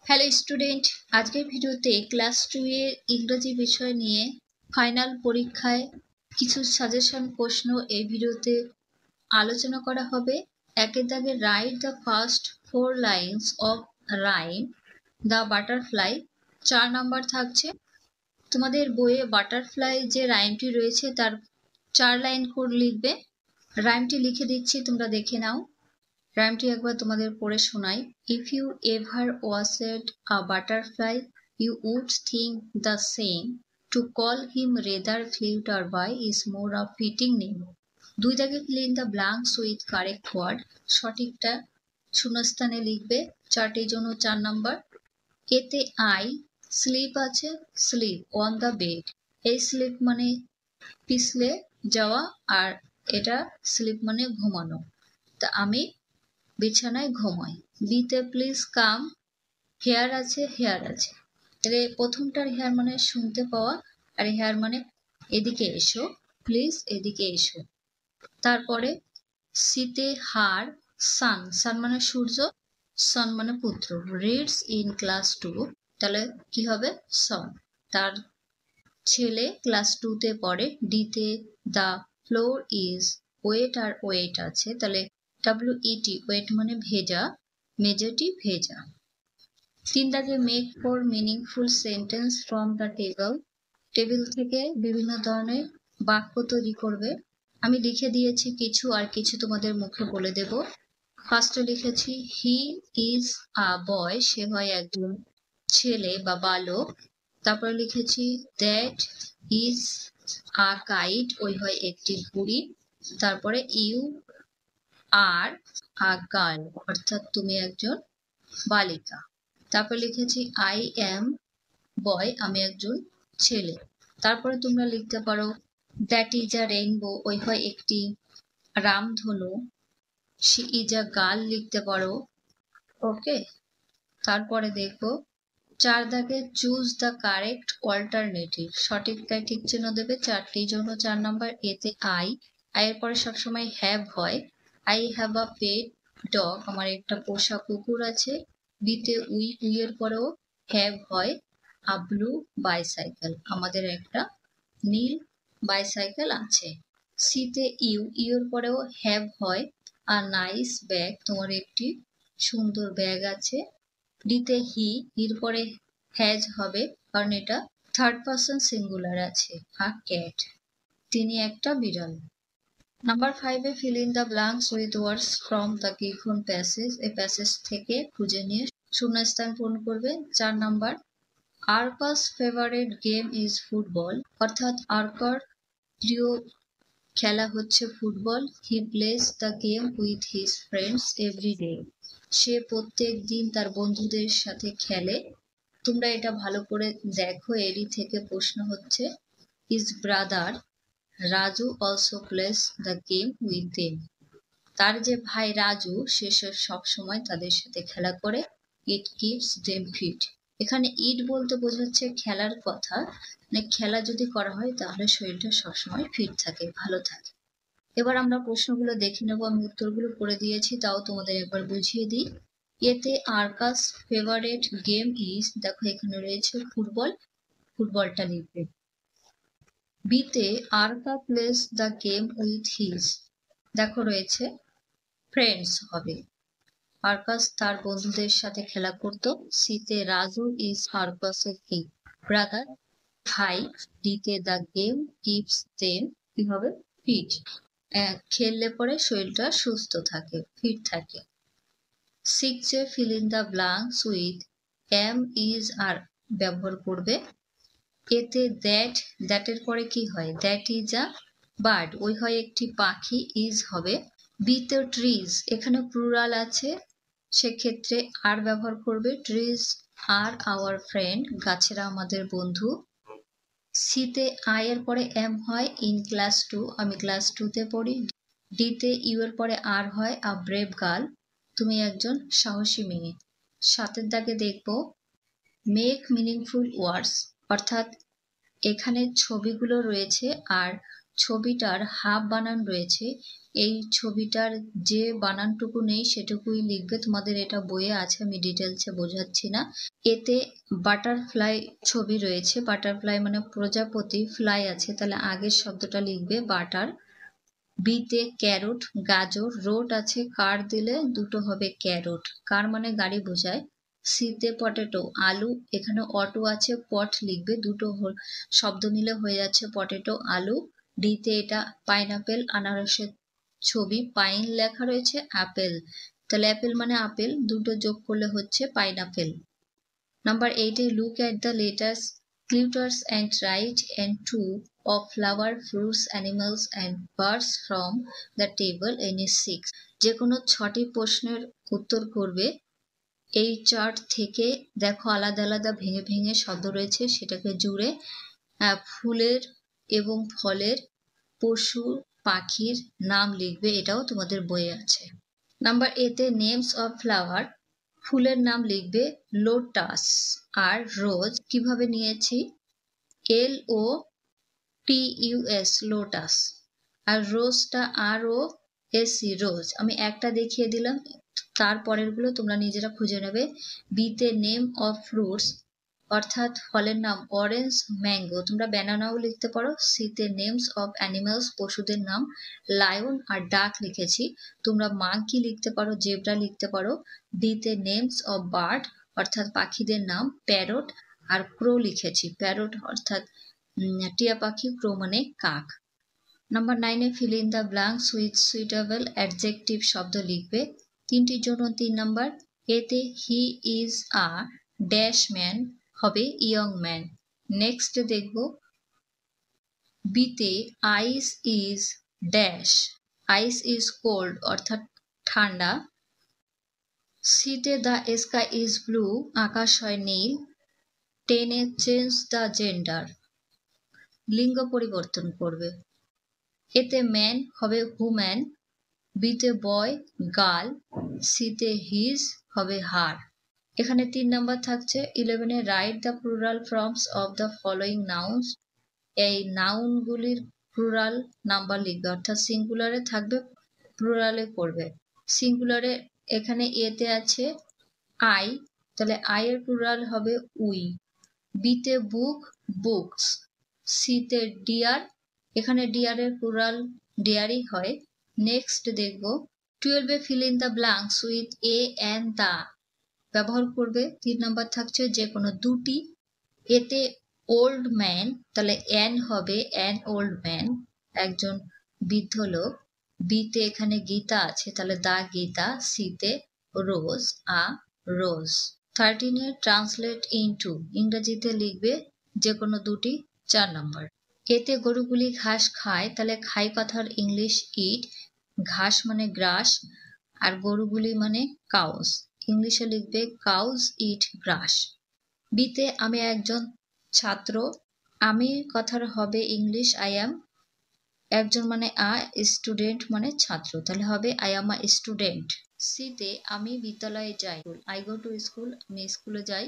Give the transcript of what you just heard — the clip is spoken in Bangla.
হ্যালো স্টুডেন্ট, আজকের ভিডিওতে ক্লাস 2 এর ইংরেজি বিষয় নিয়ে ফাইনাল পরীক্ষায় কিছু সাজেশন প্রশ্ন এই ভিডিওতে আলোচনা করা হবে। একের দাগে write the first 4 lines of rhyme the butterfly. 4 number থাকছে। তোমাদের বইয়ে বাটারফ্লাই যে রাইমটি রয়েছে তার 4 লাইন করে লিখবে। রাইমটি লিখে দিচ্ছি, তোমরা দেখে নাও। রাইমটি একবার তোমাদের পড়ে শোনাই। If you ever watched a butterfly, you would think the same. To call him rather flutterby is more a fitting name. 2 দাগে fill in the blanks with correct word. সঠিকটা শূন্যস্থানে লিখবে। 4টির জন্য 4 নাম্বার। এতে I স্লিপ আছে, স্লিপ অন দ্য বেড। এই স্লিপ মানে পিছলে যাওয়া, আর এটা স্লিপ মানে ঘুমানো। তা আমি বিছানায় ঘুমাই। বিতে প্লিজ কাম, হেয়ার আছে, হেয়ার আছে। তাহলে প্রথমটার হেয়ার মানে শুনতে পাওয়া, আর হেয়ার মানে এদিকে এসো, প্লিজ এদিকে এসো। তারপরে সিতে হার, সান, সান মানে সূর্য, সন মানে পুত্র। রিডস ইন ক্লাস 2, তাহলে কি হবে? সন। তার ছেলে ক্লাস 2-তে পড়ে। ডিতে দ্য ফ্লোর ইজ ওয়েট, আর ওয়েট আছে, তাহলে WET, ওয়েট মানে ভেজা, মেঝেটি ভেজা। 3 দাগে make for meaningful sentence from the table. Table থেকে বিভিন্ন ধরনের বাক্য তৈরি করবে। আমি লিখে দিয়েছি কিছু, আর কিছু তোমাদের মুখে বলে দেব। ফার্স্টে লিখেছি হি ইজ আ বয়, সে হয় একজন ছেলে বা বালক। তারপরে লিখেছি দ্যাট ইজ আ কাইট, ওই হয় একটি ঘুড়ি। তারপরে ইউ আর আ গার্ল, অর্থাৎ তুমি একজন বালিকা। তারপর লিখেছি আই এম বয়, আমি একজন ছেলে। তারপরে তোমরা লিখতে পারো দ্যাট ইজ আ রেইনবো, ওই হয় একটি রামধনু। শি ইজ আ গার্ল লিখতে পারো। ওকে, তারপরে দেখো 4 দাগে চুজ দ্য কারেক্ট অল্টারনেটিভ। সঠিকটায় ঠিক চিহ্ন দেবে। 4টির জন্য 4 নাম্বার। এতে আই, এর পরে সবসময় হ্যাভ হয়। I have a pet dog, আমার একটা পোষা কুকুর আছে। বিতে উই, উই এর পরেও হ্যাভ হয়। আ ব্লু বাইসাইকেল, আমাদের একটা নীল বাইসাইকেল আছে। সিতে ইউ, ইউ এর পরেও হ্যাভ হয়। আ নাইস ব্যাগ, তোমার একটি সুন্দর ব্যাগ আছে। ডিতে হি, এর পরে হ্যাজ হবে, কারণ এটা থার্ড পারসন সিঙ্গুলার আছে। আ ক্যাট, তিনি একটা বিড়াল। নাম্বার 5-এ fill in the blanks with words from the given passage. এই প্যাসেজ থেকে খুঁজে নিয়ে শূন্যস্থান পূরণ করবে। 4 number Arka's favourite game is football, অর্থাৎ আরকার প্রিয় খেলা হচ্ছে football. He plays the game with his friends every day, সে প্রত্যেক দিন তার বন্ধুদের সাথে খেলে। তোমরা এটা ভালো করে দেখো, এরই থেকে প্রশ্ন হচ্ছে his brother Raju also plays the game with them, তার যে ভাই রাজু সে সবসময় তাদের সাথে খেলা করে। ইট কিপস দেম ফিট, এখানে ইট বলতে বোঝাচ্ছে খেলার কথা, মানে খেলা যদি করা হয় তাহলে শরীরটা সবসময় ফিট থাকে, ভালো থাকে। এবার আমরা প্রশ্নগুলো দেখে নেব। আমি উত্তরগুলো করে দিয়েছি, তাও তোমাদের একবার বুঝিয়ে দিই। এতে আরকাস ফেভারিট গেম ইজ, দেখো এখানে রয়েছে ফুটবল, ফুটবলটা লিখবে। বিতে Arka plays the game with his, দেখো রয়েছে ফ্রেন্ডস হবে। আরকাস তার বন্ধুদের সাথে খেলা করত। সিতে রাজু ইজ আরকাসের কি ব্রাদার, ভাই। ডিতে দ্য গেম কিপস দেম, কি হবে? ফিট, খেললে পরে শরীরটা সুস্থ থাকে, ফিট থাকে। 6-এ fill in the blanks with am is are ব্যবহার করবে। এতে দ্যাট, দ্যাটের পরে কি হয়? দ্যাট ইজ আ বার্ড, ওই হয় একটি পাখি, ইজ হবে। বিতে ট্রিজ, এখানে প্লুরাল আছে, সেক্ষেত্রে আর ব্যবহার করবে। ট্রিজ আর আওয়ার ফ্রেন্ড, গাছেরা আমাদের বন্ধু। সিতে আই এর পরে এম হয়। ইন ক্লাস 2, আমি ক্লাস 2-তে পড়ি। ডিতে ইউ এর পরে আর হয়। আ ব্রেভ গার্ল, তুমি একজন সাহসী মেয়ে। 7-এর দাগে দেখব মেক মিনিংফুল ওয়ার্ডস, অর্থাৎ এখানে ছবিগুলো রয়েছে আর ছবিটার হাফ বানান রয়েছে, এই ছবিটার যে বানানটুকু নেই সেটুকুই লিখবে। তোমাদের এটা বইয়ে আছে, আমি ডিটেলসে বোঝাচ্ছি না। এতে বাটারফ্লাই ছবি রয়েছে, বাটারফ্লাই মানে প্রজাপতি, ফ্লাই আছে, তাহলে আগের শব্দটা লিখবে বাটার। বিতে ক্যারোট গাজর, রোড আছে, কার দিলে দুটো হবে ক্যারোট, কার মানে গাড়ি বোঝায়। সিতে পটেটো আলু, এখানে অটো আছে, পট লিখবে, দুটো শব্দ মিলে হয়ে যাচ্ছে পটেটো আলু। ডিতে এটা পাইনাপেল, আনারসের ছবি, পাইন লেখা রয়েছে, আপেল, তাহলে অ্যাপেল মানে আপেল, দুটো যোগ করলে হচ্ছে পাইনাপেল। নাম্বার 8-এ look at the letters clusters and write and two of flower, fruits, animals and birds from the table any 6। যে কোনো 6টি প্রশ্নের উত্তর করবে। এই চার্ট থেকে দেখো আলাদা আলাদা ভেঙে ভেঙে শব্দ রয়েছে, সেটাকে জুড়ে ফুলের এবং ফলের, পশু পাখির নাম লিখবে, এটাও তোমাদের বইয়ে আছে। নাম্বার 8-এ নেমস অফ ফ্লাওয়ার, ফুলের নাম লিখবে লোটাস আর রোজ। কিভাবে নিয়েছি, LOTUS লোটাস, আর রোজটা ROSE রোজ। আমি একটা দেখিয়ে দিলাম, তারপরের গুলো তোমরা নিজেরা খুঁজে নেবে। বিতে নেম অফ ফ্রুটস অর্থাৎ ফলের নাম অরেঞ্জ ম্যাঙ্গো, তোমরা ব্যানানাও লিখতে পারো। সিতে নেমস অফ অ্যানিমালস পশুদের নাম লায়ন আর ডাক লিখেছি, তোমরা মাঙ্কি লিখতে পারো, জেব্রা লিখতে পারো। ডিতে নেমস অফ বার্ড অর্থাৎ পাখিদের নাম প্যারট আর ক্রো লিখেছি, প্যারট অর্থাৎ টিয়া পাখি, ক্রো মানে কাক। নাম্বার 9-এ fill in the blanks with suitable adjective শব্দ লিখবে, 3টির জন্য 3 নাম্বার। এতে he is a dash man হবে ইয়ং ম্যান। নেক্সট দেখব বিতে ice is dash, ice is cold অর্থাৎ ঠান্ডা। সিতে দ্য স্কাই ইজ ব্লু আকাশ হয় নীল। 10-এ চেঞ্জ দ্য জেন্ডার, লিঙ্গ পরিবর্তন করবে। এতে ম্যান হবে হুম্যান, বিতে বয় গার্ল, সিতে হিজ হবে হার। এখানে 3 নাম্বার থাকছে। 11-এ write the plural forms of the following nouns, এই নাউনগুলির প্লুরাল নাম্বার লিখবে, অর্থাৎ সিঙ্গুলারে থাকবে প্লুরালে করবে। সিঙ্গুলারে এখানে এতে আছে আই, তাহলে আই এর প্লুরাল হবে উই। বিতে বুক বুকস, সিতে ডিয়ার, এখানে ডিয়ার এর প্লুরাল ডিয়ারই হয়। নেক্সট দেখব 12-এ fill in the blanks with a and the ব্যবহার করবে। 3 নাম্বার থাকছে যে কোনো দুটি। এতে ওল্ড ম্যান, তাহলে অ্যান হবে অ্যান ওল্ড ম্যান, একজন বৃদ্ধ লোক। বিতে এখানে গীতা আছে, তাহলে দা গীতা। সিতে রোজ আ রোজ। 13-এ ট্রান্সলেট ইনটু, ইংরেজিতে লিখবে যে কোনো দুটি, 4 নাম্বার। এতে গরুগুলি ঘাস খায়, তাহলে খাই কথার ইংলিশ ইট, ঘাস মানে গ্রাস আর গরুগুলি মানে কাউস, ইংলিশে লিখবে কাউস ইট গ্রাস। বিতে আমি একজন ছাত্র, আমি কথার হবে ইংলিশ আই অ্যাম, একজন মানে স্টুডেন্ট মানে ছাত্র, তাহলে হবে আই অ্যাম আ স্টুডেন্ট। সিতে আমি বিদ্যালয়ে যাই, আই গো টু স্কুল, আমি স্কুলে যাই।